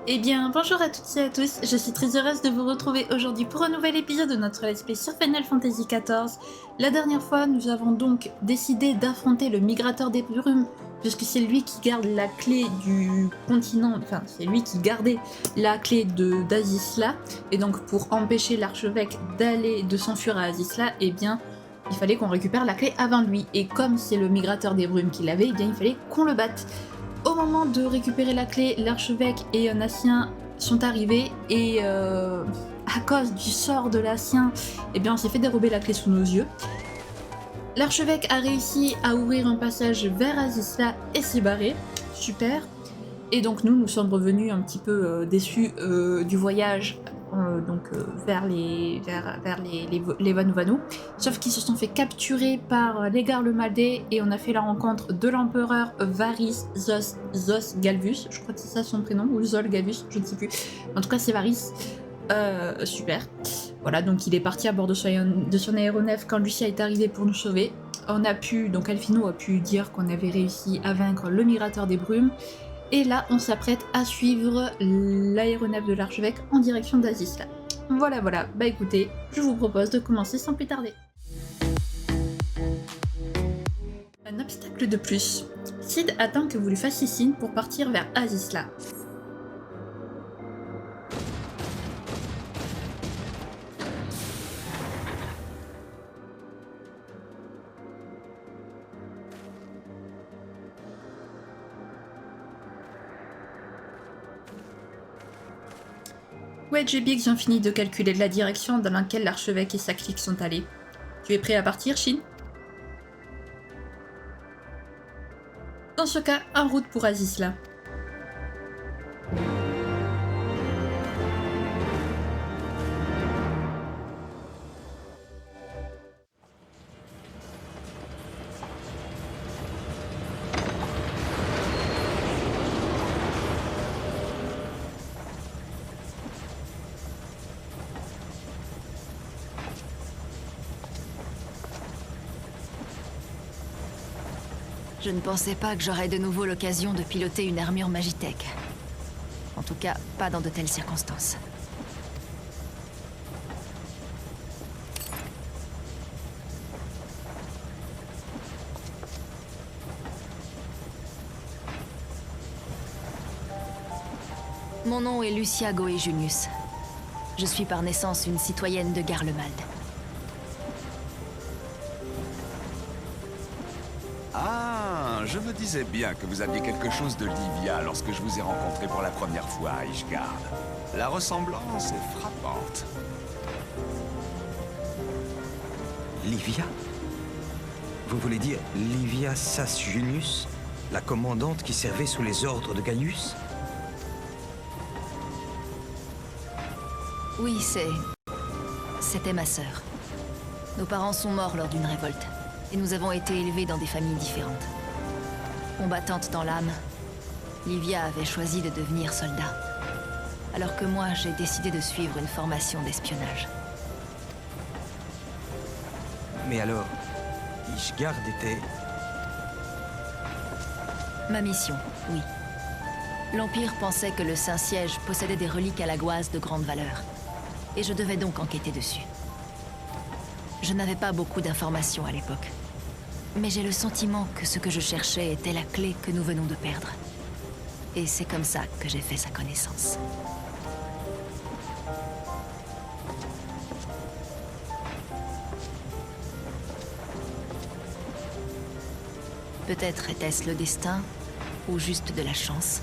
Eh bien, bonjour à toutes et à tous, je suis très heureuse de vous retrouver aujourd'hui pour un nouvel épisode de notre let's play sur Final Fantasy XIV. La dernière fois, nous avons donc décidé d'affronter le Migrateur des Brumes, puisque c'est lui qui garde la clé du continent, enfin, c'est lui qui gardait la clé d'Azisla, et donc pour empêcher l'archevêque de s'enfuir à Azisla, eh bien, il fallait qu'on récupère la clé avant lui, et comme c'est le Migrateur des Brumes qui l'avait, eh bien, il fallait qu'on le batte. Au moment de récupérer la clé, l'archevêque et un Ancien sont arrivés et à cause du sort de l'Ancien, eh bien on s'est fait dérober la clé sous nos yeux. L'archevêque a réussi à ouvrir un passage vers Azisla et s'est barré. Super. Et donc nous sommes revenus un petit peu déçus du voyage vers les Vanou. Sauf qu'ils se sont fait capturer par les Garlemaldé et on a fait la rencontre de l'empereur Varys Zos Galvus. Je crois que c'est ça son prénom, ou Zol Galvus, je ne sais plus. En tout cas c'est Varys. Super. Voilà, donc il est parti à bord de son aéronef quand Lucia est arrivée pour nous sauver. Donc Alphino a pu dire qu'on avait réussi à vaincre le Migrateur des Brumes. Et là, on s'apprête à suivre l'aéronef de l'archevêque en direction d'Azisla. Voilà, bah écoutez, je vous propose de commencer sans plus tarder. Un obstacle de plus. Cid attend que vous lui fassiez signe pour partir vers Azisla. Wedge et Biggs ont fini de calculer la direction dans laquelle l'archevêque et sa clique sont allés. Tu es prêt à partir, Shin? Dans ce cas, en route pour Azisla. Je ne pensais pas que j'aurais de nouveau l'occasion de piloter une armure Magitech. En tout cas, pas dans de telles circonstances. Mon nom est Lucia Goé Junius. Je suis par naissance une citoyenne de Garlemald. Ah, je me disais bien que vous aviez quelque chose de Livia lorsque je vous ai rencontré pour la première fois à Ishgard. La ressemblance est frappante. Livia? Vous voulez dire Livia Sas Junius, la commandante qui servait sous les ordres de Gaius? Oui, c'était ma sœur. Nos parents sont morts lors d'une révolte, et nous avons été élevés dans des familles différentes. Combattante dans l'âme, Livia avait choisi de devenir soldat, alors que moi, j'ai décidé de suivre une formation d'espionnage. Mais alors, Ishgard était... Ma mission, oui. L'Empire pensait que le Saint-Siège possédait des reliques alagoises de grande valeur, et je devais donc enquêter dessus. Je n'avais pas beaucoup d'informations à l'époque, mais j'ai le sentiment que ce que je cherchais était la clé que nous venons de perdre. Et c'est comme ça que j'ai fait sa connaissance. Peut-être était-ce le destin, ou juste de la chance.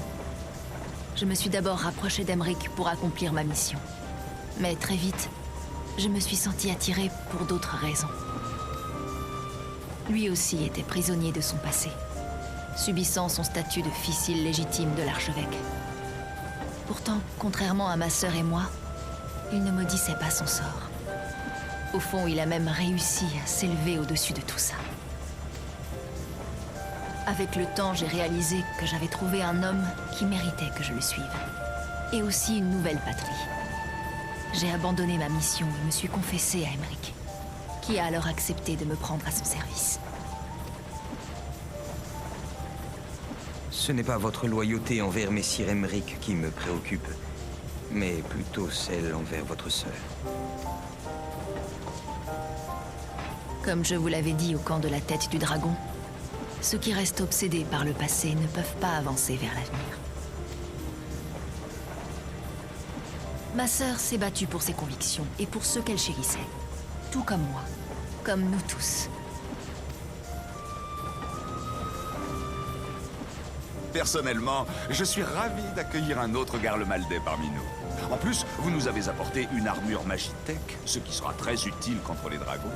Je me suis d'abord rapprochée d'Emeric pour accomplir ma mission. Mais très vite, je me suis sentie attirée pour d'autres raisons. Lui aussi était prisonnier de son passé, subissant son statut de fils illégitime de l'archevêque. Pourtant, contrairement à ma sœur et moi, il ne maudissait pas son sort. Au fond, il a même réussi à s'élever au-dessus de tout ça. Avec le temps, j'ai réalisé que j'avais trouvé un homme qui méritait que je le suive. Et aussi une nouvelle patrie. J'ai abandonné ma mission et me suis confessée à Emeric, qui a alors accepté de me prendre à son service. Ce n'est pas votre loyauté envers Messire Emmerich qui me préoccupe, mais plutôt celle envers votre sœur. Comme je vous l'avais dit au camp de la tête du dragon, ceux qui restent obsédés par le passé ne peuvent pas avancer vers l'avenir. Ma sœur s'est battue pour ses convictions et pour ceux qu'elle chérissait. Tout comme moi. Comme nous tous. Personnellement, je suis ravi d'accueillir un autre Garlemaldais parmi nous. En plus, vous nous avez apporté une armure Magitech, ce qui sera très utile contre les dragons.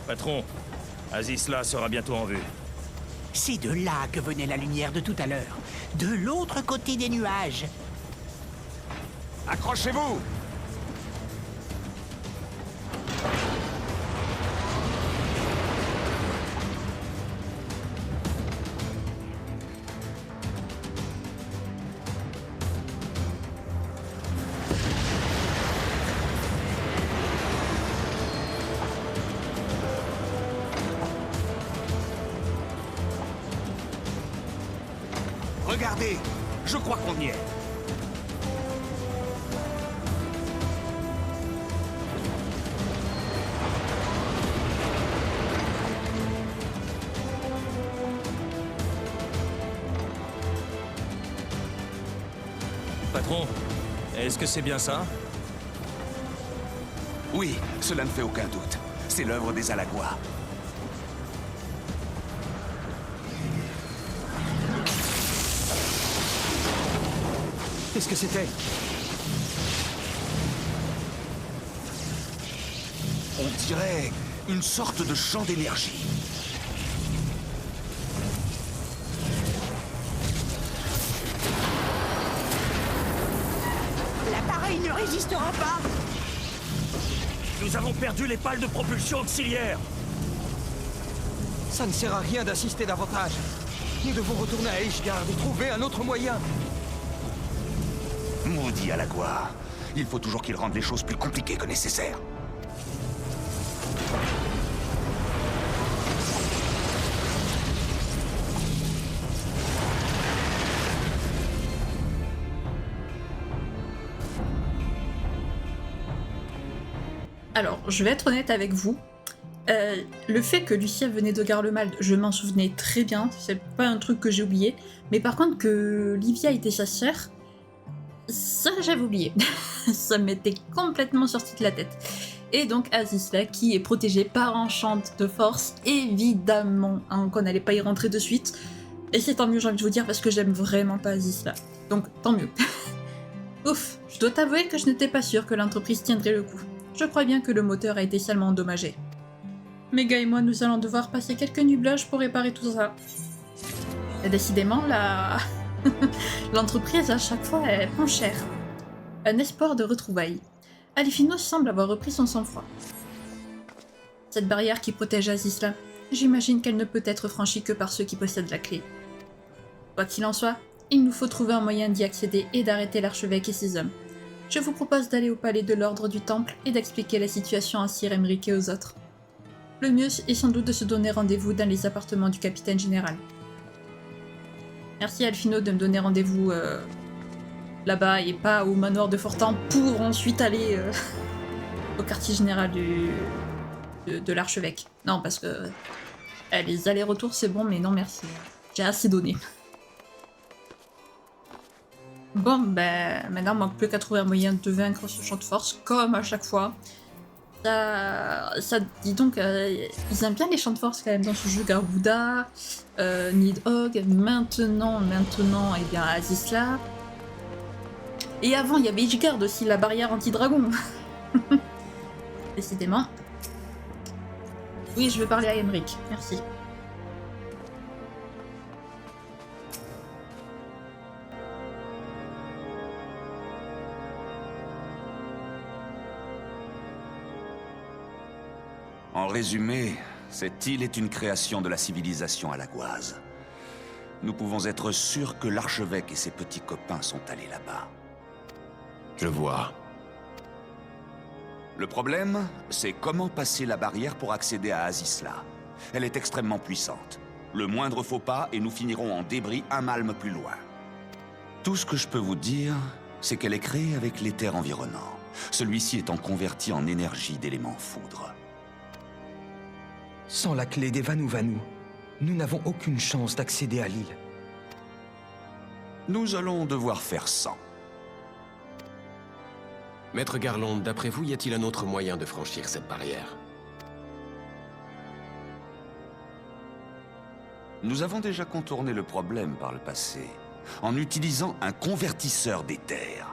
Patron, Azisla sera bientôt en vue. C'est de là que venait la lumière de tout à l'heure. De l'autre côté des nuages. Accrochez-vous! Regardez, je crois qu'on y est. Patron, est-ce que c'est bien ça? Oui, cela ne fait aucun doute. C'est l'œuvre des Alagois. Qu'est-ce que c'était? On dirait une sorte de champ d'énergie. L'appareil ne résistera pas. Nous avons perdu les pales de propulsion auxiliaire. Ça ne sert à rien d'insister davantage. Nous devons retourner à Ishgard et trouver un autre moyen. Maudit Alagua. Il faut toujours qu'il rende les choses plus compliquées que nécessaire. Alors, je vais être honnête avec vous. Le fait que Lucia venait de Garlemald, je m'en souvenais très bien. C'est pas un truc que j'ai oublié. Mais par contre, que Livia était sa sœur, ça j'avais oublié. Ça m'était complètement sorti de la tête. Et donc Azisla, qui est protégée par Enchante de force, évidemment, hein, qu'on n'allait pas y rentrer de suite. Et c'est tant mieux, j'ai envie de vous dire, parce que j'aime vraiment pas Azisla. Donc tant mieux. Ouf, je dois t'avouer que je n'étais pas sûre que l'entreprise tiendrait le coup. Je crois bien que le moteur a été salement endommagé. Mega et moi, nous allons devoir passer quelques nuits blanches pour réparer tout ça. Et décidément, l'entreprise, à chaque fois, elle prend cher. Un espoir de retrouvailles. Alifino semble avoir repris son sang-froid. Cette barrière qui protège Azisla, j'imagine qu'elle ne peut être franchie que par ceux qui possèdent la clé. Quoi qu'il en soit, il nous faut trouver un moyen d'y accéder et d'arrêter l'archevêque et ses hommes. Je vous propose d'aller au palais de l'ordre du Temple et d'expliquer la situation à Sir Emmerich et aux autres. Le mieux est sans doute de se donner rendez-vous dans les appartements du capitaine général. Merci Alfino de me donner rendez-vous là-bas et pas au manoir de Fortan pour ensuite aller au quartier général de l'archevêque. Non, parce que les allers-retours c'est bon, mais non merci. J'ai assez donné. Bon, ben maintenant il manque plus qu'à trouver un moyen de vaincre ce champ de force, comme à chaque fois. Ça dis donc, ils aiment bien les champs de force quand même dans ce jeu. Garbouda, Nidhogg, maintenant, et bien Azisla. Et avant, il y avait Ishgard aussi, la barrière anti-dragon. Décidément. Oui, je vais parler à Emmerich, merci. En résumé, cette île est une création de la civilisation alagoise. Nous pouvons être sûrs que l'archevêque et ses petits copains sont allés là-bas. Je vois. Le problème, c'est comment passer la barrière pour accéder à Azisla. Elle est extrêmement puissante. Le moindre faux pas et nous finirons en débris un malme plus loin. Tout ce que je peux vous dire, c'est qu'elle est créée avec l'éther environnant. Celui-ci étant converti en énergie d'élément foudre. Sans la clé des Vanou, nous n'avons aucune chance d'accéder à l'île. Nous allons devoir faire sans. Maître Garland, d'après vous, y a-t-il un autre moyen de franchir cette barrière? Nous avons déjà contourné le problème par le passé, en utilisant un convertisseur d'éther.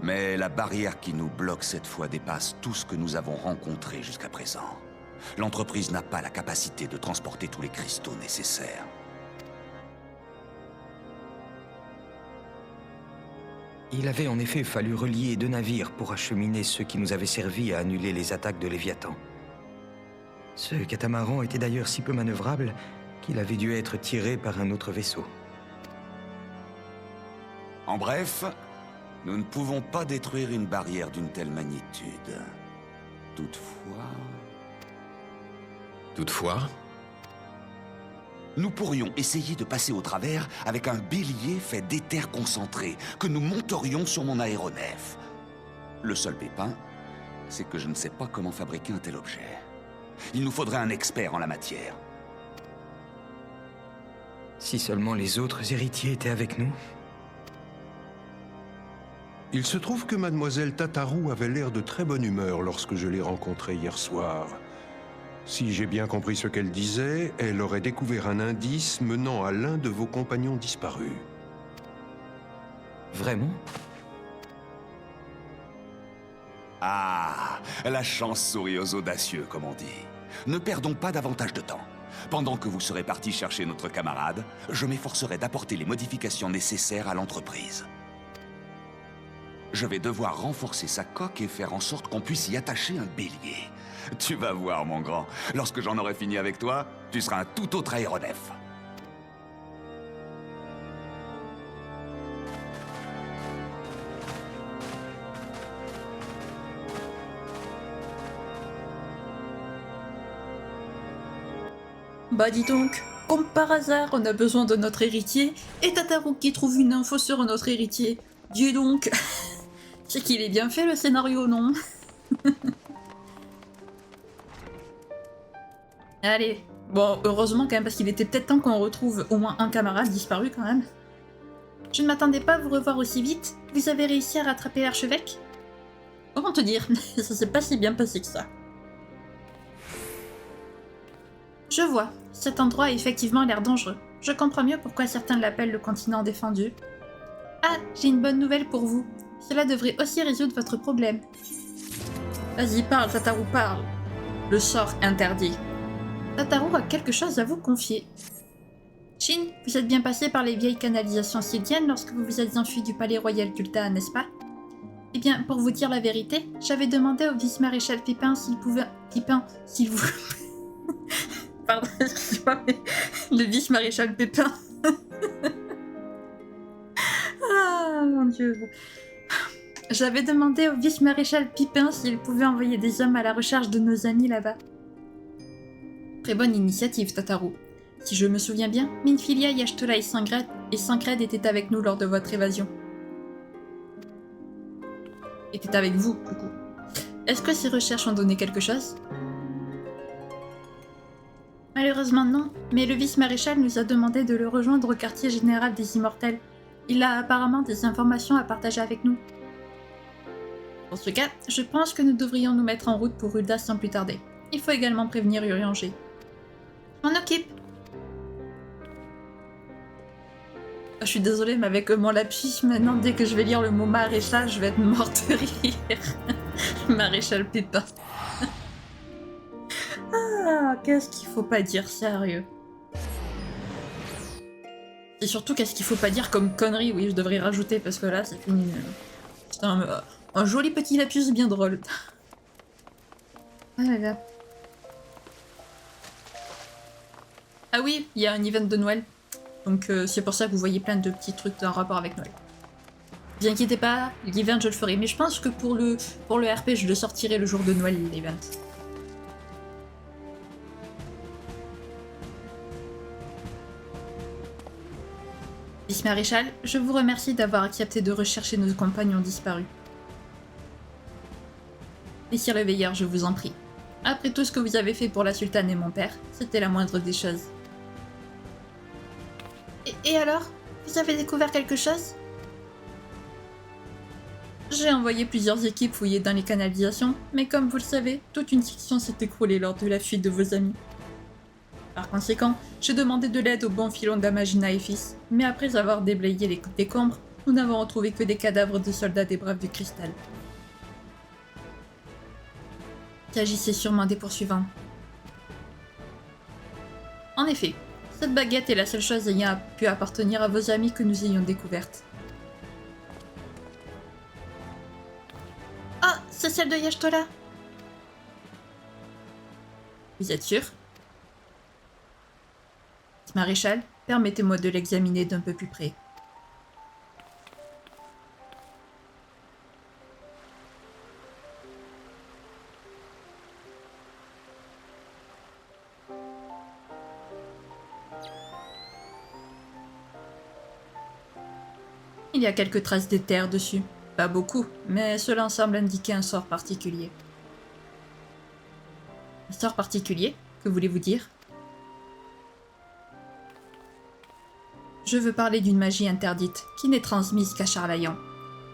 Mais la barrière qui nous bloque cette fois dépasse tout ce que nous avons rencontré jusqu'à présent. L'entreprise n'a pas la capacité de transporter tous les cristaux nécessaires. Il avait en effet fallu relier 2 navires pour acheminer ceux qui nous avaient servi à annuler les attaques de Léviathan. Ce catamaran était d'ailleurs si peu manœuvrable qu'il avait dû être tiré par un autre vaisseau. En bref, nous ne pouvons pas détruire une barrière d'une telle magnitude. Toutefois, nous pourrions essayer de passer au travers avec un bélier fait d'éther concentré que nous monterions sur mon aéronef. Le seul pépin, c'est que je ne sais pas comment fabriquer un tel objet. Il nous faudrait un expert en la matière. Si seulement les autres héritiers étaient avec nous. Il se trouve que mademoiselle Tataru avait l'air de très bonne humeur lorsque je l'ai rencontrée hier soir. Si j'ai bien compris ce qu'elle disait, elle aurait découvert un indice menant à l'un de vos compagnons disparus. Vraiment? Ah, la chance sourit aux audacieux, comme on dit. Ne perdons pas davantage de temps. Pendant que vous serez partis chercher notre camarade, je m'efforcerai d'apporter les modifications nécessaires à l'entreprise. Je vais devoir renforcer sa coque et faire en sorte qu'on puisse y attacher un bélier. Tu vas voir, mon grand. Lorsque j'en aurai fini avec toi, tu seras un tout autre aéronef. Bah dis donc, comme par hasard, on a besoin de notre héritier, et Tataru qui trouve une info sur notre héritier. Dis donc, c'est qu'il est bien fait le scénario, non? Allez, bon, heureusement quand même, parce qu'il était peut-être temps qu'on retrouve au moins un camarade disparu quand même. Je ne m'attendais pas à vous revoir aussi vite. Vous avez réussi à rattraper l'archevêque? Comment te dire? Ça s'est pas si bien passé que ça. Je vois, cet endroit a effectivement l'air dangereux. Je comprends mieux pourquoi certains l'appellent le continent défendu. Ah, j'ai une bonne nouvelle pour vous. Cela devrait aussi résoudre votre problème. Vas-y, parle, Tataru, parle. Le sort interdit. Tataru a quelque chose à vous confier. Shin, vous êtes bien passé par les vieilles canalisations sidiennes lorsque vous vous êtes enfui du palais royal d'Ulta, n'est-ce pas? Eh bien, pour vous dire la vérité, j'avais demandé au vice-maréchal Pépin s'il pouvait... Pépin, s'il vous... Pardon, excusez-moi, mais... Le vice-maréchal Pépin... Ah, mon Dieu... J'avais demandé au vice-maréchal Pipin s'il pouvait envoyer des hommes à la recherche de nos amis là-bas. Très bonne initiative, Tataru. Si je me souviens bien, Minfilia, Yashtola et Sancred étaient avec nous lors de votre évasion. Étaient avec vous, du coup. Est-ce que ces recherches ont donné quelque chose? Malheureusement non, mais le vice-maréchal nous a demandé de le rejoindre au quartier général des Immortels. Il a apparemment des informations à partager avec nous. Dans ce cas, je pense que nous devrions nous mettre en route pour Ulda sans plus tarder. Il faut également prévenir Urianger. Je m'en occupe. Je suis désolée, mais avec mon lapsus, maintenant, dès que je vais lire le mot maréchal, je vais être morte de rire. Maréchal Pépin. Ah, qu'est-ce qu'il faut pas dire, sérieux. Et surtout, qu'est-ce qu'il faut pas dire comme connerie, oui, je devrais rajouter, parce que là, c'est fini. C'est un joli petit lapsus bien drôle. Ah là là. Ah oui, il y a un event de Noël. Donc c'est pour ça que vous voyez plein de petits trucs en rapport avec Noël. vous inquiétez pas, l'event je le ferai, mais je pense que pour le RP je le sortirai le jour de Noël, l'event. Vice-maréchal, je vous remercie d'avoir accepté de rechercher nos compagnons disparus. Messire le veilleur, je vous en prie. Après tout ce que vous avez fait pour la sultane et mon père, c'était la moindre des choses. Et alors? Vous avez découvert quelque chose? J'ai envoyé plusieurs équipes fouiller dans les canalisations, mais comme vous le savez, toute une section s'est écroulée lors de la fuite de vos amis. Par conséquent, j'ai demandé de l'aide au bon filon d'Amagina et fils, mais après avoir déblayé les décombres, nous n'avons retrouvé que des cadavres de soldats des Braves du Cristal. Il s'agissait sûrement des poursuivants. En effet, cette baguette est la seule chose ayant pu appartenir à vos amis que nous ayons découverte. Ah, c'est celle de Y'shtola. Vous êtes sûr? Maréchal, permettez-moi de l'examiner d'un peu plus près. Il y a quelques traces d'éther dessus. Pas beaucoup, mais cela semble indiquer un sort particulier. Un sort particulier? Que voulez-vous dire? Je veux parler d'une magie interdite, qui n'est transmise qu'à Charlayan.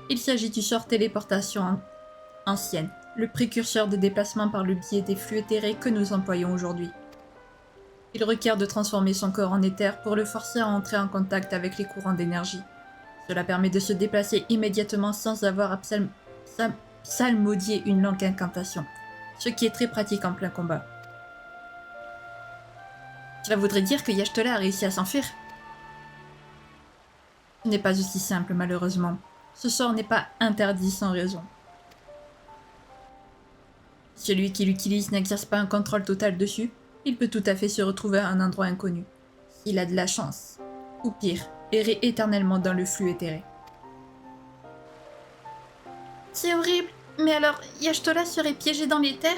Il s'agit du sort téléportation ancienne, le précurseur de déplacement par le biais des flux éthérés que nous employons aujourd'hui. Il requiert de transformer son corps en éther pour le forcer à entrer en contact avec les courants d'énergie. Cela permet de se déplacer immédiatement sans avoir à psalmodier une longue incantation, ce qui est très pratique en plein combat. Cela voudrait dire que Y'shtola a réussi à s'enfuir. Ce n'est pas aussi simple, malheureusement. Ce sort n'est pas interdit sans raison. Celui qui l'utilise n'exerce pas un contrôle total dessus, il peut tout à fait se retrouver à un endroit inconnu, s'il a de la chance. Ou pire, errer éternellement dans le flux éthéré. C'est horrible, mais alors Y'shtola serait piégée dans l'éther?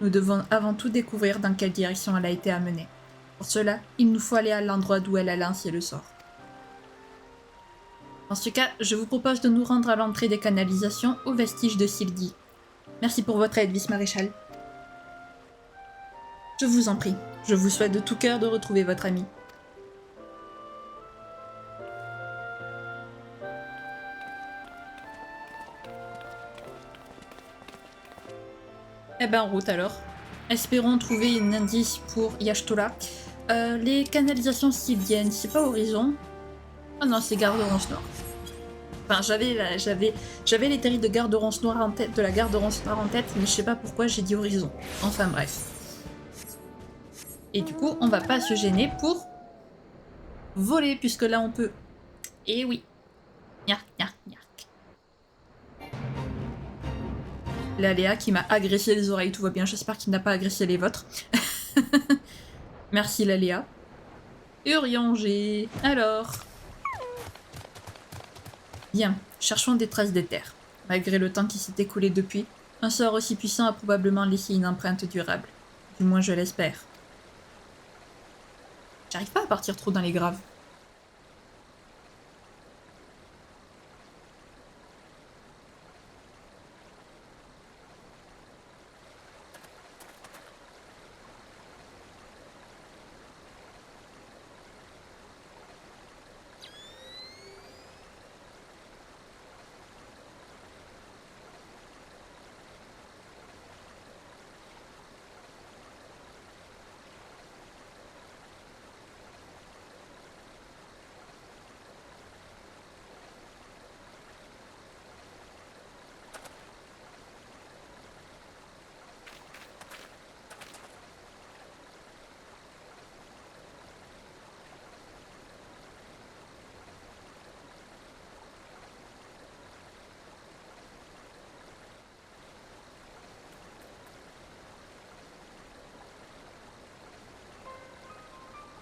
Nous devons avant tout découvrir dans quelle direction elle a été amenée. Pour cela, il nous faut aller à l'endroit d'où elle a lancé le sort. Dans ce cas, je vous propose de nous rendre à l'entrée des canalisations aux vestiges de Sylvie. Merci pour votre aide, vice-maréchal. Je vous en prie, je vous souhaite de tout cœur de retrouver votre ami. Eh ben, en route alors. Espérons trouver un indice pour Y'shtola. Les canalisations sylviennes, c'est pas Horizon. Ah non, c'est Garde Ronce Noire. Enfin, j'avais les terrils de Garde Ronce Noire en tête, mais je sais pas pourquoi j'ai dit Horizon. Enfin bref. Et du coup, on va pas se gêner pour voler, puisque là on peut. Et oui. Nyark, nyark, nyark. La Léa qui m'a agressé les oreilles, tout va bien, j'espère qu'il n'a pas agressé les vôtres. Merci la Léa. Urianger. Alors. Bien, cherchons des traces d'éther. Malgré le temps qui s'est écoulé depuis, un sort aussi puissant a probablement laissé une empreinte durable. Du moins je l'espère. J'arrive pas à partir trop dans les graves.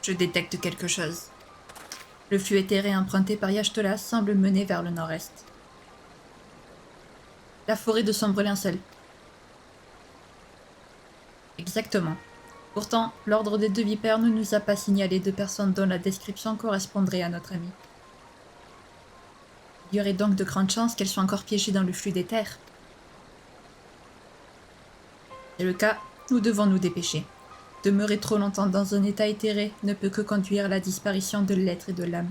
Je détecte quelque chose. Le flux éthéré emprunté par Y'shtola semble mener vers le nord-est. La forêt de sombres lincels. Exactement. Pourtant, l'ordre des 2 vipères ne nous a pas signalé de personnes dont la description correspondrait à notre amie. Il y aurait donc de grandes chances qu'elles soient encore piégées dans le flux des terres. C'est le cas, nous devons nous dépêcher. Demeurer trop longtemps dans un état éthéré ne peut que conduire à la disparition de l'être et de l'âme.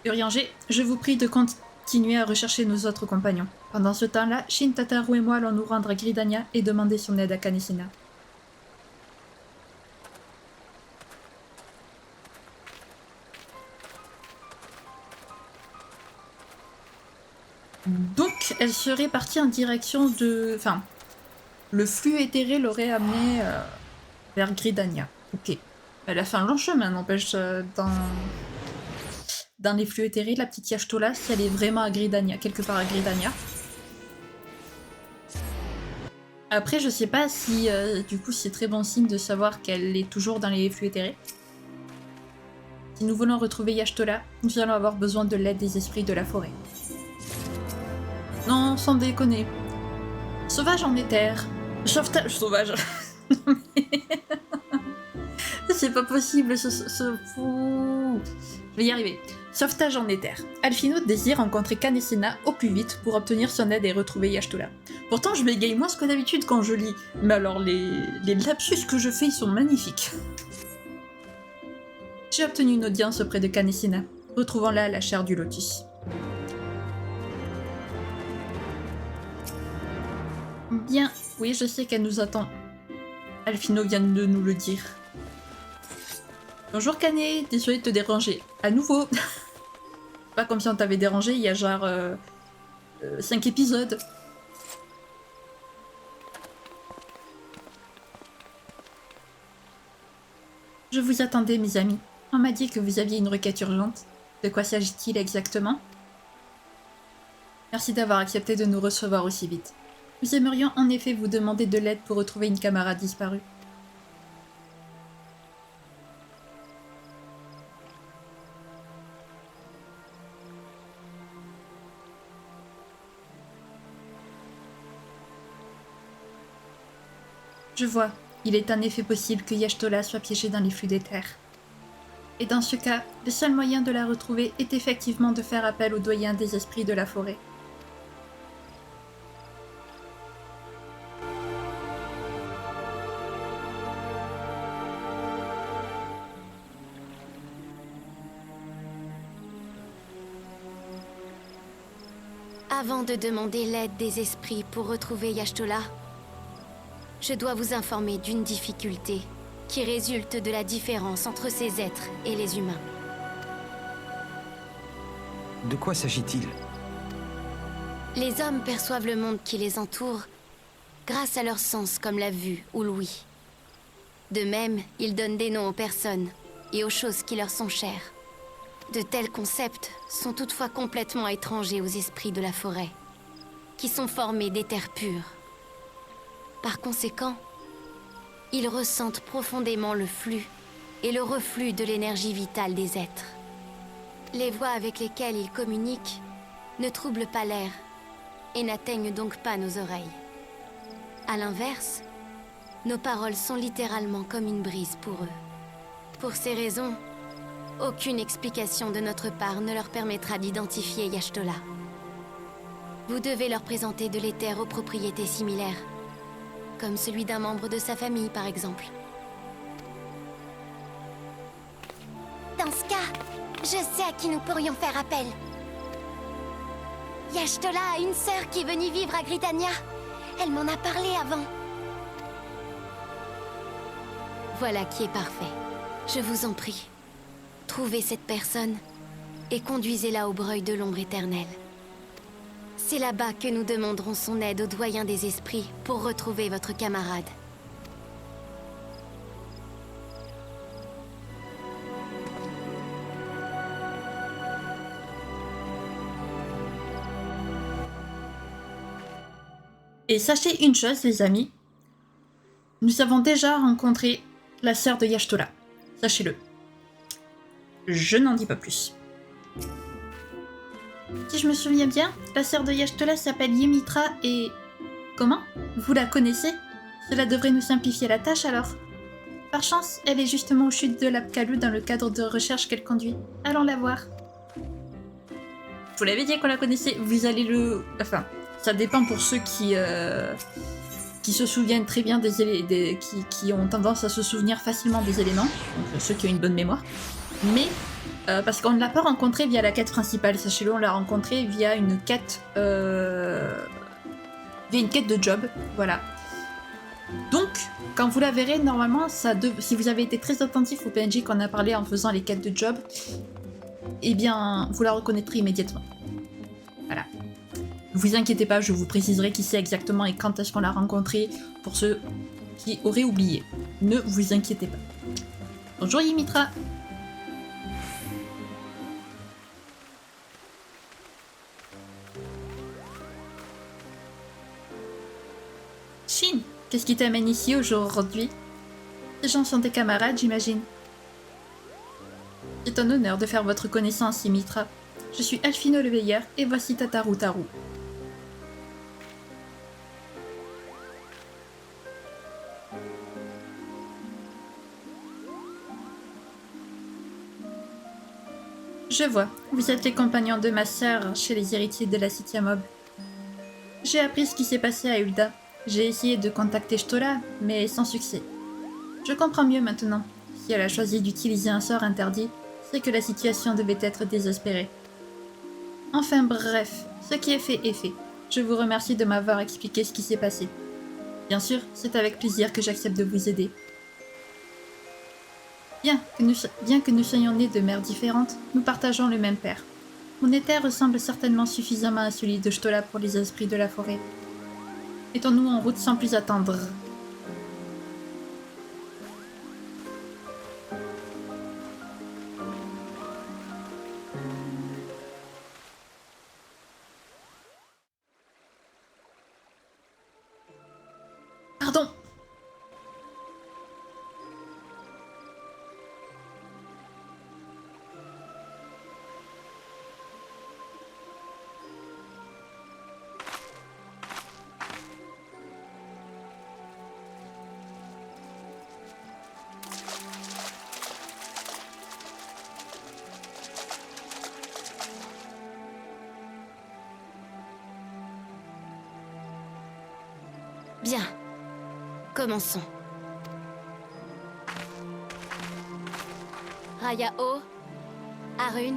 Urianger, je vous prie de continuer à rechercher nos autres compagnons. Pendant ce temps-là, Shin, Tataru et moi allons nous rendre à Gridania et demander son aide à Kaneshina. Donc, elle serait partie en direction de... Enfin, le flux éthéré l'aurait amené vers Gridania. Ok. Elle a fait un long chemin, n'empêche, dans les flux éthérés, la petite Y'shtola, si elle est vraiment à Gridania, quelque part à Gridania. Après, je sais pas si, du coup, c'est très bon signe de savoir qu'elle est toujours dans les flux éthérés. Si nous voulons retrouver Y'shtola, nous allons avoir besoin de l'aide des esprits de la forêt. Non, sans déconner. Sauvage en éther. Sauvetage sauvage. Non, mais... c'est pas possible, ce fou. Je vais y arriver. Sauvetage en éther. Alphino désire rencontrer Kaneshina au plus vite pour obtenir son aide et retrouver Y'shtola. Pourtant, je bégaye moins que d'habitude quand je lis. Mais alors, les lapsus que je fais sont magnifiques. J'ai obtenu une audience auprès de Kaneshina, retrouvant-la à la chaire du lotus. Bien, oui, je sais qu'elle nous attend. Alphino vient de nous le dire. Bonjour Kané, désolé de te déranger. À nouveau. Pas comme si on t'avait dérangé il y a genre 5 épisodes. Je vous attendais, mes amis. On m'a dit que vous aviez une requête urgente. De quoi s'agit-il exactement? Merci d'avoir accepté de nous recevoir aussi vite. Nous aimerions en effet vous demander de l'aide pour retrouver une camarade disparue. Je vois. Il est en effet possible que Y'shtola soit piégée dans les flux des terres. Et dans ce cas, le seul moyen de la retrouver est effectivement de faire appel au doyen des esprits de la forêt. Avant de demander l'aide des esprits pour retrouver Y'shtola, je dois vous informer d'une difficulté qui résulte de la différence entre ces êtres et les humains. De quoi s'agit-il? Les hommes perçoivent le monde qui les entoure grâce à leurs sens comme la vue ou l'ouïe. De même, ils donnent des noms aux personnes et aux choses qui leur sont chères. De tels concepts sont toutefois complètement étrangers aux esprits de la forêt, qui sont formés d'éther pur. Par conséquent, ils ressentent profondément le flux et le reflux de l'énergie vitale des êtres. Les voix avec lesquelles ils communiquent ne troublent pas l'air et n'atteignent donc pas nos oreilles. À l'inverse, nos paroles sont littéralement comme une brise pour eux. Pour ces raisons, aucune explication de notre part ne leur permettra d'identifier Y'shtola. Vous devez leur présenter de l'éther aux propriétés similaires, comme celui d'un membre de sa famille, par exemple. Dans ce cas, je sais à qui nous pourrions faire appel. Y'shtola a une sœur qui est venue vivre à Gridania. Elle m'en a parlé avant. Voilà qui est parfait. Je vous en prie. Trouvez cette personne et conduisez-la au breuil de l'ombre éternelle. C'est là-bas que nous demanderons son aide au doyen des esprits pour retrouver votre camarade. Et sachez une chose, les amis, nous avons déjà rencontré la sœur de Y'shtola. Sachez-le. Je n'en dis pas plus. Si je me souviens bien, la sœur de Y'shtola s'appelle Ymitra et... Comment? Vous la connaissez? Cela devrait nous simplifier la tâche alors. Par chance, elle est justement aux chutes de l'Apkallu dans le cadre de recherche qu'elle conduit. Allons la voir. Vous l'avez dit qu'on la connaissait, vous allez le... Enfin, ça dépend pour ceux qui se souviennent très bien qui ont tendance à se souvenir facilement des éléments, donc ceux qui ont une bonne mémoire. Mais, parce qu'on ne l'a pas rencontré via la quête principale, sachez-le, on l'a rencontré via une quête... via une quête de job, voilà. Donc, quand vous la verrez, normalement, si vous avez été très attentif au PNJ qu'on a parlé en faisant les quêtes de job, eh bien, vous la reconnaîtrez immédiatement. Voilà. Ne vous inquiétez pas, je vous préciserai qui c'est exactement et quand est-ce qu'on l'a rencontré pour ceux qui auraient oublié. Ne vous inquiétez pas. Bonjour Ymitra. Shin, qu'est-ce qui t'amène ici aujourd'hui? Ces gens sont tes camarades, j'imagine. C'est un honneur de faire votre connaissance, Ymitra. Je suis Alphino le Veilleur et voici Tataru Taru. Je vois, vous êtes les compagnons de ma sœur chez les héritiers de la City Mob. J'ai appris ce qui s'est passé à Ul'dah. J'ai essayé de contacter Y'shtola, mais sans succès. Je comprends mieux maintenant. Si elle a choisi d'utiliser un sort interdit, c'est que la situation devait être désespérée. Enfin bref, ce qui est fait est fait. Je vous remercie de m'avoir expliqué ce qui s'est passé. Bien sûr, c'est avec plaisir que j'accepte de vous aider. Bien que nous soyons nés de mères différentes, nous partageons le même père. Mon éther ressemble certainement suffisamment à celui de Y'shtola pour les esprits de la forêt. Mettons-nous en route sans plus attendre. Pardon. Bien. Commençons. Rayao, Arun.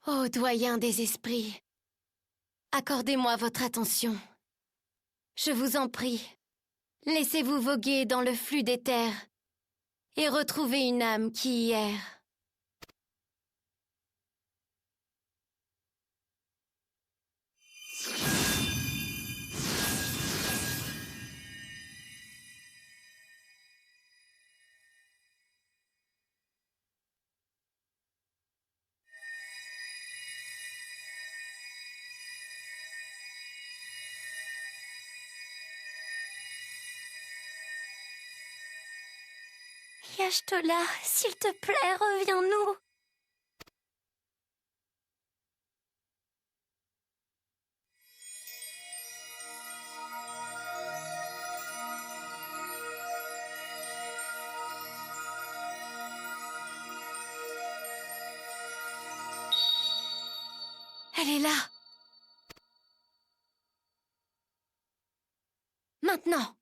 Ô doyen des esprits, accordez-moi votre attention. Je vous en prie, laissez-vous voguer dans le flux des terres et retrouver une âme qui y erre. Y'shtola, s'il te plaît, reviens-nous. Elle est là. Maintenant.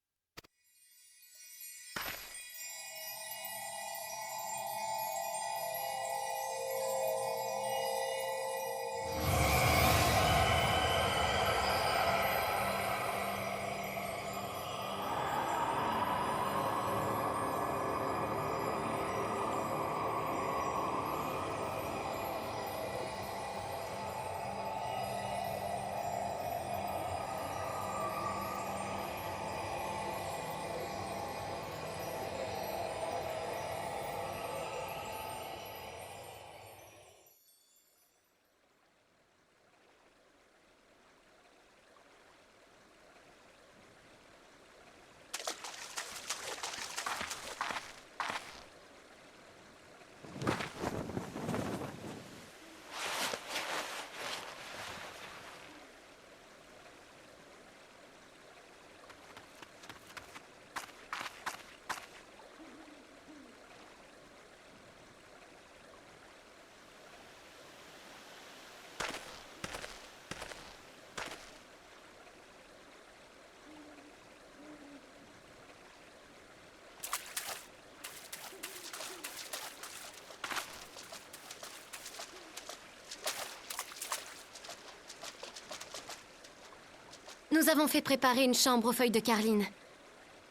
Nous avons fait préparer une chambre aux feuilles de carline.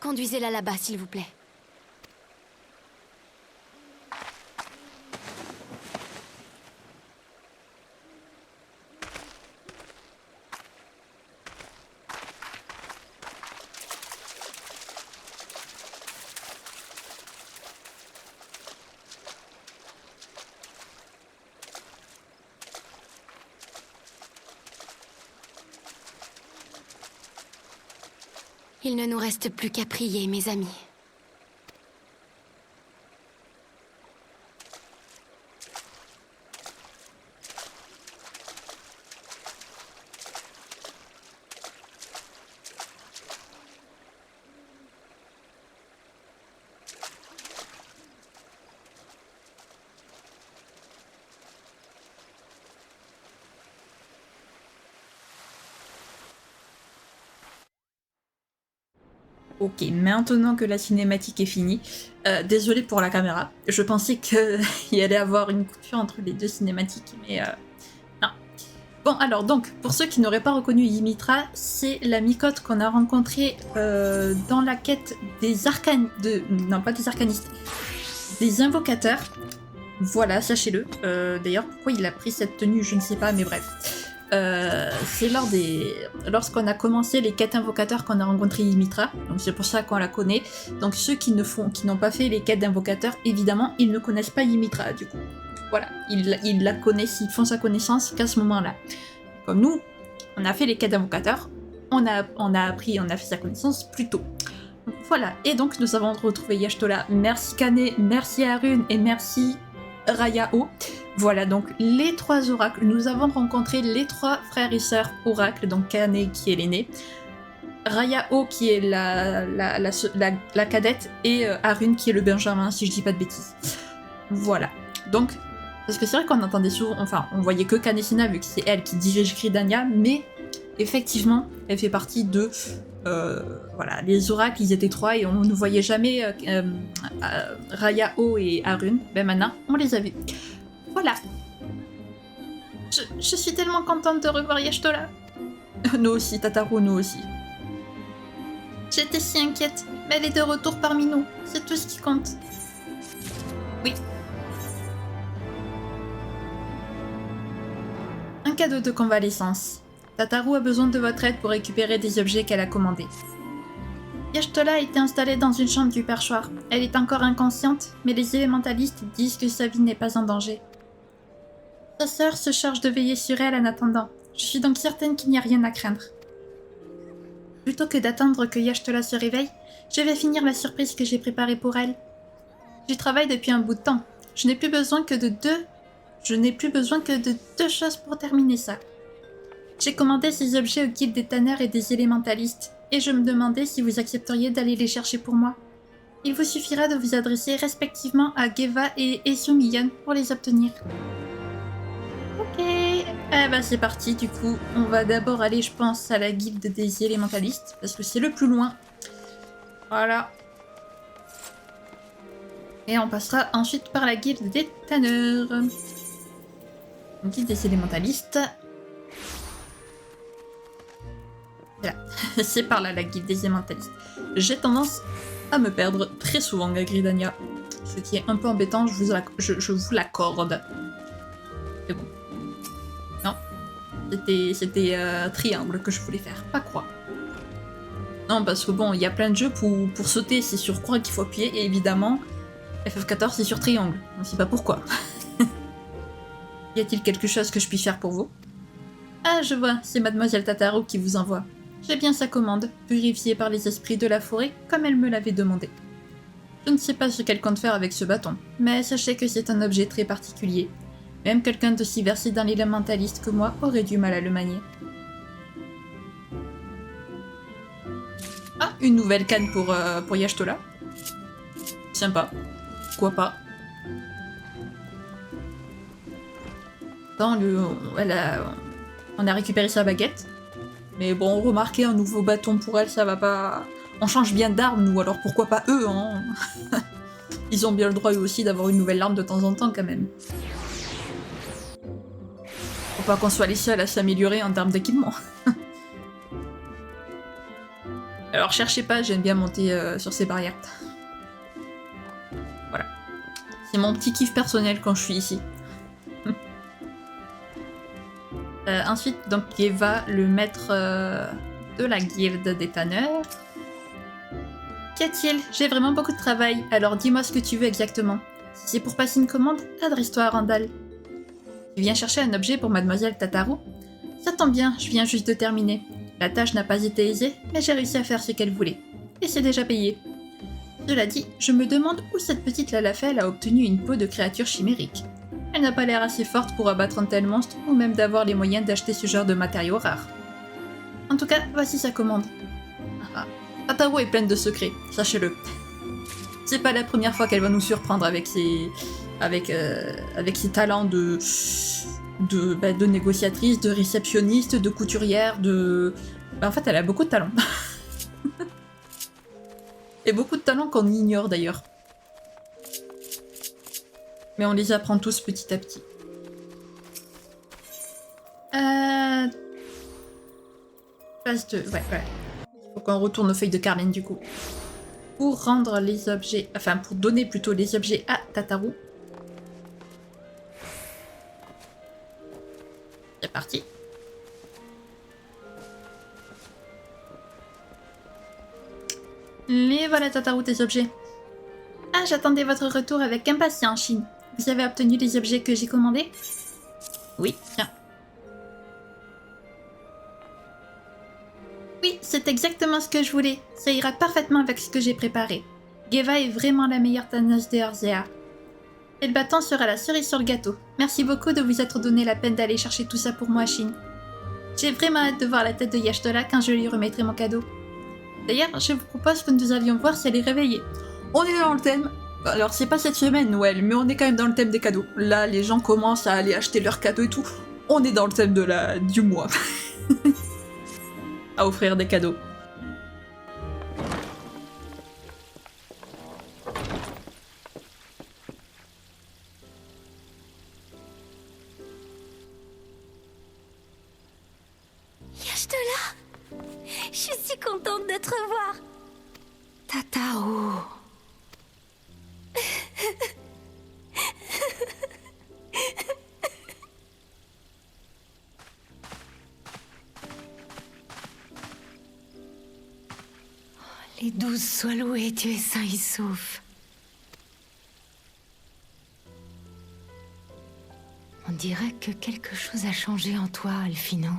Conduisez-la là-bas, s'il vous plaît. Il ne nous reste plus qu'à prier, mes amis. Ok, maintenant que la cinématique est finie, désolé pour la caméra, je pensais qu'il y allait avoir une coupure entre les deux cinématiques, mais non. Bon, alors donc, pour ceux qui n'auraient pas reconnu Ymitra, c'est la mycote qu'on a rencontrée dans la quête des non, pas des arcanistes, des invocateurs. Voilà, sachez-le. D'ailleurs, pourquoi il a pris cette tenue, je ne sais pas, mais bref. C'est lorsqu'on a commencé les quêtes invocateurs qu'on a rencontré Ymitra, donc c'est pour ça qu'on la connaît. Donc ceux qui n'ont pas fait les quêtes d'invocateurs, évidemment, ils ne connaissent pas Ymitra du coup. Voilà, ils la connaissent, ils font sa connaissance qu'à ce moment-là. Comme nous, on a fait les quêtes d'invocateurs, on a appris, on a fait sa connaissance plus tôt. Donc, voilà, et donc nous avons retrouvé Y'shtola. Merci Kane, merci Arun et merci Raya-Oh. Voilà donc les 3 oracles. Nous avons rencontré les 3 frères et sœurs oracles, donc Kane qui est l'aîné, Raya-Oh qui est la cadette et Arun qui est le benjamin, si je dis pas de bêtises. Voilà. Donc, parce que c'est vrai qu'on entendait souvent, enfin on voyait que Kanesina vu que c'est elle qui dirige Gridania, mais effectivement elle fait partie de... voilà, les oracles ils étaient 3 et on ne voyait jamais Raya-Oh et Arun. Ben maintenant on les a vus. Voilà. Je suis tellement contente de revoir Y'shtola. Nous aussi, Tataru, nous aussi. J'étais si inquiète, mais elle est de retour parmi nous. C'est tout ce qui compte. Oui. Un cadeau de convalescence. Tataru a besoin de votre aide pour récupérer des objets qu'elle a commandés. Y'shtola a été installée dans une chambre du perchoir. Elle est encore inconsciente, mais les élémentalistes disent que sa vie n'est pas en danger. Sa sœur se charge de veiller sur elle en attendant. Je suis donc certaine qu'il n'y a rien à craindre. Plutôt que d'attendre que Y'shtola se réveille, je vais finir la surprise que j'ai préparée pour elle. J'y travaille depuis un bout de temps. Je n'ai plus besoin que de deux choses pour terminer ça. J'ai commandé ces objets au guilde des tanneurs et des élémentalistes, et je me demandais si vous accepteriez d'aller les chercher pour moi. Il vous suffira de vous adresser respectivement à Geva et Esumiyan pour les obtenir. Ok, eh ben c'est parti, du coup, on va d'abord aller, je pense, à la guilde des élémentalistes, parce que c'est le plus loin. Voilà. Et on passera ensuite par la guilde des tanneurs. Guilde des élémentalistes. Voilà, c'est par là la guilde des élémentalistes. J'ai tendance à me perdre très souvent à Gridania, ce qui est un peu embêtant, je vous l'accorde. C'est bon. Non, c'était triangle que je voulais faire, pas croix. Non, parce que bon, il y a plein de jeux pour sauter, c'est sur croix qu'il faut appuyer, et évidemment, FF14 c'est sur triangle, on ne sait pas pourquoi. Y a-t-il quelque chose que je puisse faire pour vous? Ah, je vois, c'est Mademoiselle Tataru qui vous envoie. J'ai bien sa commande, purifiée par les esprits de la forêt, comme elle me l'avait demandé. Je ne sais pas ce qu'elle compte faire avec ce bâton, mais sachez que c'est un objet très particulier. Même quelqu'un d'aussi versé dans l'élémentaliste que moi aurait du mal à le manier. Ah, une nouvelle canne pour Y'shtola. Sympa. Pourquoi pas. Attends, on a récupéré sa baguette. Mais bon, remarquez, un nouveau bâton pour elle, ça va pas... On change bien d'arme, nous, alors pourquoi pas eux, hein. Ils ont bien le droit, eux aussi, d'avoir une nouvelle arme de temps en temps, quand même. Faut pas qu'on soit les seuls à s'améliorer en termes d'équipement. Alors cherchez pas, j'aime bien monter sur ces barrières. Voilà. C'est mon petit kiff personnel quand je suis ici. Ensuite, donc Eva, le maître de la guilde des tanneurs. Qu'y a-t-il? J'ai vraiment beaucoup de travail, alors dis-moi ce que tu veux exactement. Si c'est pour passer une commande, adresse-toi à Randall. Tu viens chercher un objet pour Mademoiselle Tataru? Ça tombe bien, je viens juste de terminer. La tâche n'a pas été aisée, mais j'ai réussi à faire ce qu'elle voulait. Et c'est déjà payé. Cela dit, je me demande où cette petite Lalafell a obtenu une peau de créature chimérique. Elle n'a pas l'air assez forte pour abattre un tel monstre, ou même d'avoir les moyens d'acheter ce genre de matériaux rares. En tout cas, voici sa commande. Ah, Tataru est pleine de secrets, sachez-le. C'est pas la première fois qu'elle va nous surprendre avec ses talents de négociatrice, de réceptionniste, de couturière, en fait, elle a beaucoup de talents. Et beaucoup de talents qu'on ignore d'ailleurs. Mais on les apprend tous petit à petit. Phase 2, ouais. Il faut qu'on retourne aux feuilles de Carmen du coup. Pour rendre les objets... Enfin, pour donner plutôt les objets à Tataru. C'est parti. Les voilà Tataru, tes objets. Ah, j'attendais votre retour avec impatience, Shin. Vous avez obtenu les objets que j'ai commandés? Oui, tiens. Oui, c'est exactement ce que je voulais. Ça ira parfaitement avec ce que j'ai préparé. Geva est vraiment la meilleure tanneuse de Erzea. Et le bâton sera la cerise sur le gâteau. Merci beaucoup de vous être donné la peine d'aller chercher tout ça pour moi, Shin. J'ai vraiment hâte de voir la tête de Y'ashtola quand je lui remettrai mon cadeau. D'ailleurs, je vous propose que nous allions voir si elle est réveillée. On est dans le thème. Alors, c'est pas cette semaine, Noël, mais on est quand même dans le thème des cadeaux. Là, les gens commencent à aller acheter leurs cadeaux et tout. On est dans le thème du mois. À offrir des cadeaux. Y'ashtola, je suis si contente de te revoir. Tataru. Les 12 soient loués, tu es sain et sauf. On dirait que quelque chose a changé en toi, Alphino.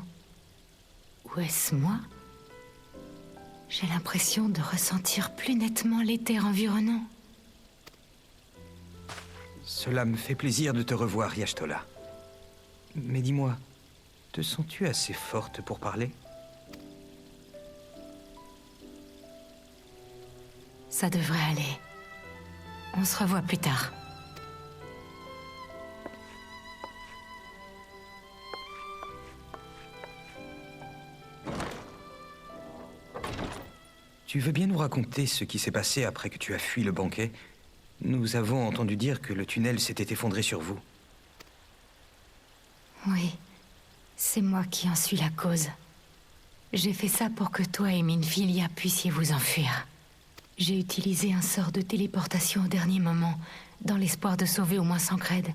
Ou est-ce moi? J'ai l'impression de ressentir plus nettement l'éther environnant. Cela me fait plaisir de te revoir, Y'ashtola. Mais dis-moi, te sens-tu assez forte pour parler? Ça devrait aller. On se revoit plus tard. Tu veux bien nous raconter ce qui s'est passé après que tu as fui le banquet? Nous avons entendu dire que le tunnel s'était effondré sur vous. Oui, c'est moi qui en suis la cause. J'ai fait ça pour que toi et Minfilia puissiez vous enfuir. J'ai utilisé un sort de téléportation au dernier moment, dans l'espoir de sauver au moins Sancred.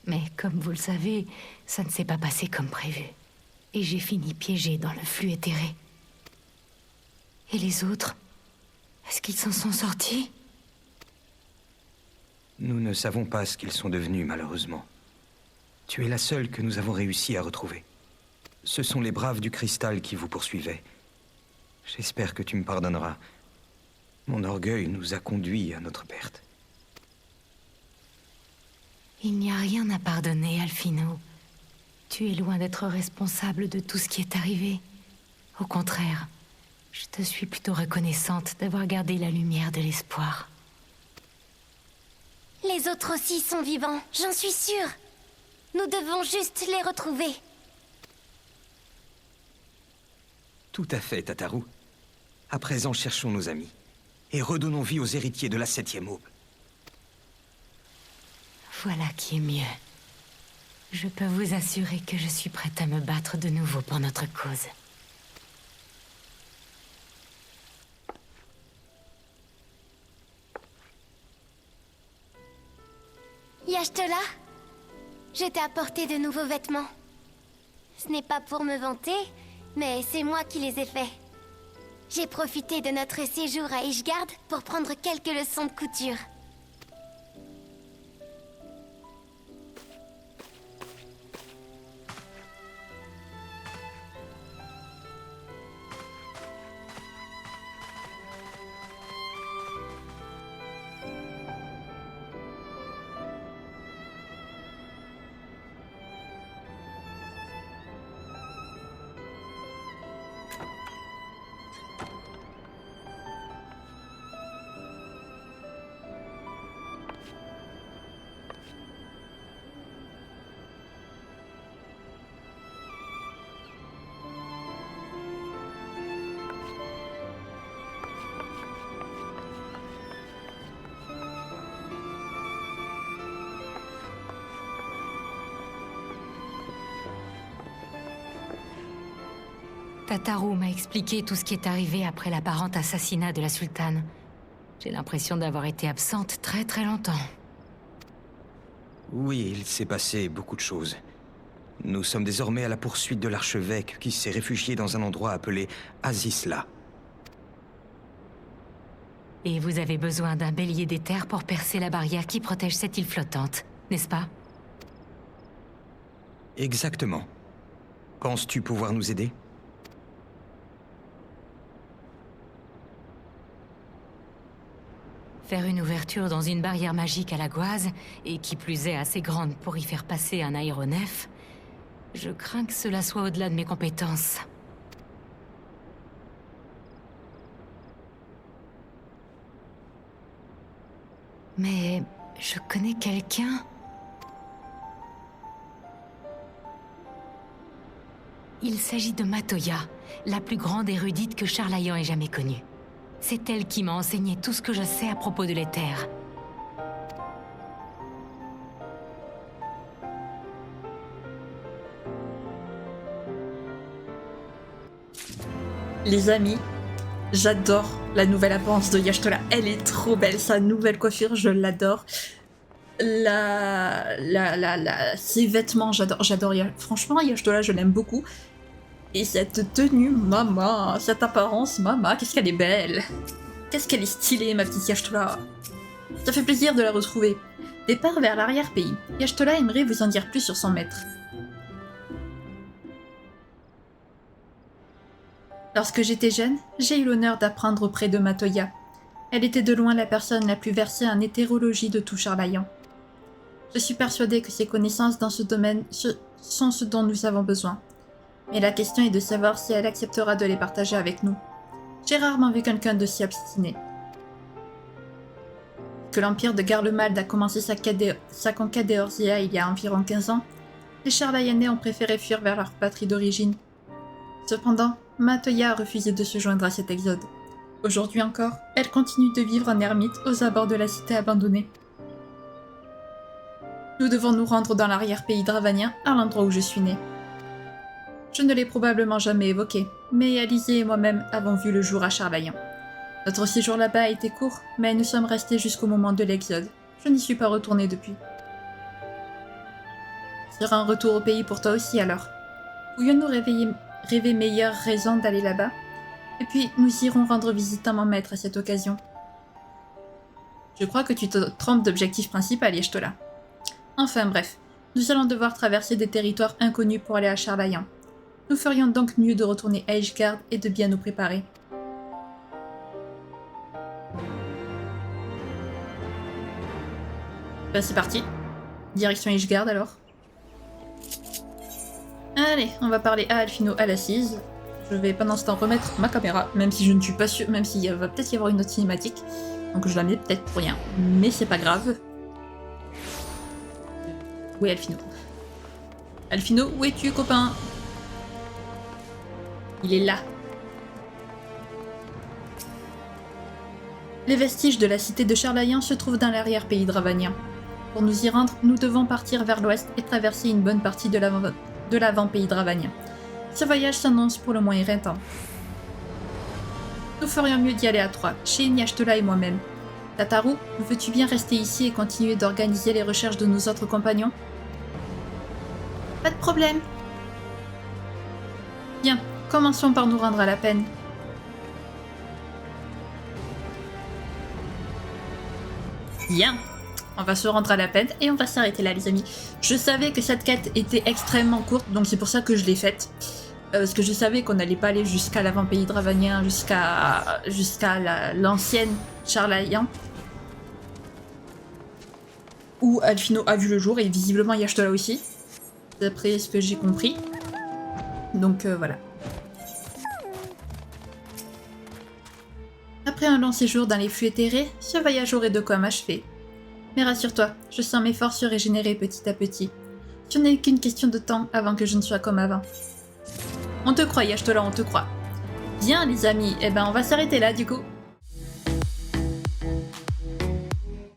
Mais comme vous le savez, ça ne s'est pas passé comme prévu. Et j'ai fini piégée dans le flux éthéré. Et les autres? Est-ce qu'ils s'en sont sortis? Nous ne savons pas ce qu'ils sont devenus, malheureusement. Tu es la seule que nous avons réussi à retrouver. Ce sont les braves du cristal qui vous poursuivaient. J'espère que tu me pardonneras. Mon orgueil nous a conduits à notre perte. Il n'y a rien à pardonner, Alphino. Tu es loin d'être responsable de tout ce qui est arrivé. Au contraire, je te suis plutôt reconnaissante d'avoir gardé la lumière de l'espoir. Les autres aussi sont vivants, j'en suis sûre. Nous devons juste les retrouver. Tout à fait, Tataru. À présent, cherchons nos amis. Et redonnons vie aux héritiers de la 7e aube. Voilà qui est mieux. Je peux vous assurer que je suis prête à me battre de nouveau pour notre cause. Y'ashtola, je t'ai apporté de nouveaux vêtements. Ce n'est pas pour me vanter, mais c'est moi qui les ai faits. J'ai profité de notre séjour à Ishgard pour prendre quelques leçons de couture. Tataru m'a expliqué tout ce qui est arrivé après l'apparent assassinat de la sultane. J'ai l'impression d'avoir été absente très très longtemps. Oui, il s'est passé beaucoup de choses. Nous sommes désormais à la poursuite de l'archevêque qui s'est réfugié dans un endroit appelé Azisla. Et vous avez besoin d'un bélier d'éther pour percer la barrière qui protège cette île flottante, n'est-ce pas? Exactement. Penses-tu pouvoir nous aider? Faire une ouverture dans une barrière magique à la Goise, et qui plus est assez grande pour y faire passer un aéronef, je crains que cela soit au-delà de mes compétences. Mais je connais quelqu'un... Il s'agit de Matoya, la plus grande érudite que Charlayan ait jamais connue. C'est elle qui m'a enseigné tout ce que je sais à propos de l'éther. Les amis, j'adore la nouvelle apparence de Y'ashtola. Elle est trop belle, sa nouvelle coiffure, je l'adore. Ses vêtements, j'adore. Franchement, Y'ashtola, je l'aime beaucoup. Et cette tenue, maman, cette apparence, maman, qu'est-ce qu'elle est belle. Qu'est-ce qu'elle est stylée, ma petite Y'ashtola. Ça fait plaisir de la retrouver. Départ vers l'arrière-pays. Y'ashtola aimerait vous en dire plus sur son maître. Lorsque j'étais jeune, j'ai eu l'honneur d'apprendre auprès de Matoya. Elle était de loin la personne la plus versée en hétérologie de tout Charlayan. Je suis persuadée que ses connaissances dans ce domaine sont ce dont nous avons besoin. Mais la question est de savoir si elle acceptera de les partager avec nous. J'ai rarement vu quelqu'un de si obstiné. Que l'empire de Garlemald a commencé sa conquête d'Eorzea il y a environ 15 ans, les Charlayanais ont préféré fuir vers leur patrie d'origine. Cependant, Matoya a refusé de se joindre à cet exode. Aujourd'hui encore, elle continue de vivre en ermite aux abords de la cité abandonnée. Nous devons nous rendre dans l'arrière-pays dravanien, à l'endroit où je suis née. Je ne l'ai probablement jamais évoqué, mais Alizé et moi-même avons vu le jour à Charlayan. Notre séjour là-bas a été court, mais nous sommes restés jusqu'au moment de l'exode. Je n'y suis pas retournée depuis. Sera un retour au pays pour toi aussi alors. Pourrions-nous rêver meilleure raison d'aller là-bas? Et puis, nous irons rendre visite à mon maître à cette occasion. Je crois que tu te trompes d'objectif principal, Y'ashtola. Enfin bref, nous allons devoir traverser des territoires inconnus pour aller à Charlayan. Nous ferions donc mieux de retourner à Ishgard et de bien nous préparer. Ben c'est parti. Direction Ishgard alors. Allez, on va parler à Alphino à l'assise. Je vais pendant ce temps remettre ma caméra, même si je ne suis pas sûre, même s'il va peut-être y avoir une autre cinématique. Donc je la mets peut-être pour rien, mais c'est pas grave. Où est Alphino? Alphino, où es-tu, copain? Il est là. Les vestiges de la cité de Charlayan se trouvent dans l'arrière-pays dravanien. Pour nous y rendre, nous devons partir vers l'ouest et traverser une bonne partie de l'avant-pays dravanien. Ce voyage s'annonce pour le moins éreintant. Nous ferions mieux d'y aller à trois, chez Y'ashtola et moi-même. Tataru, veux-tu bien rester ici et continuer d'organiser les recherches de nos autres compagnons? Pas de problème. Bien, commençons par nous rendre à la peine. Bien, on va se rendre à la peine et on va s'arrêter là les amis. Je savais que cette quête était extrêmement courte, donc c'est pour ça que je l'ai faite. Parce que je savais qu'on n'allait pas aller jusqu'à l'avant-pays dravanien, jusqu'à l'ancienne Charlayan. Où Alphino a vu le jour et visiblement Y'shtola aussi. D'après ce que j'ai compris. Donc voilà. Après un long séjour dans les flux éthérés, ce voyage aurait de quoi m'achever. Mais rassure-toi, je sens mes forces se régénérer petit à petit. Ce n'est qu'une question de temps avant que je ne sois comme avant. On te croit, Y'shtola, on te croit. Bien les amis, eh ben on va s'arrêter là du coup.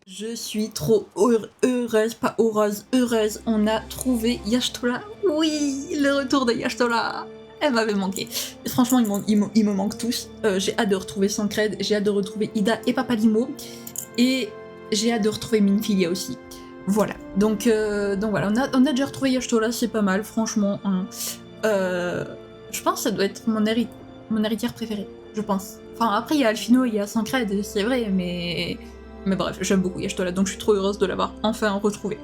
Je suis trop heureuse, pas heureuse, on a trouvé Y'shtola. Oui, le retour de Y'shtola. Elle m'avait manqué. Et franchement, ils me manquent tous. J'ai hâte de retrouver Sancred, j'ai hâte de retrouver Ida et Papalimo. Et j'ai hâte de retrouver Minfilia aussi. Voilà. Donc voilà, on a déjà retrouvé Y'shtola, c'est pas mal, franchement. Hein. Je pense que ça doit être mon héritière préférée, je pense. Enfin, après, il y a Alphino, il y a Sancred, c'est vrai, mais bref, j'aime beaucoup Y'shtola, donc je suis trop heureuse de l'avoir enfin retrouvée.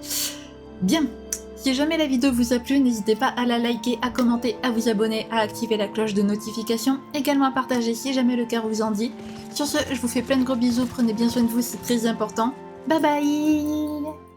Bien. Si jamais la vidéo vous a plu, n'hésitez pas à la liker, à commenter, à vous abonner, à activer la cloche de notification, également à partager si jamais le cœur vous en dit. Sur ce, je vous fais plein de gros bisous, prenez bien soin de vous, c'est très important. Bye bye!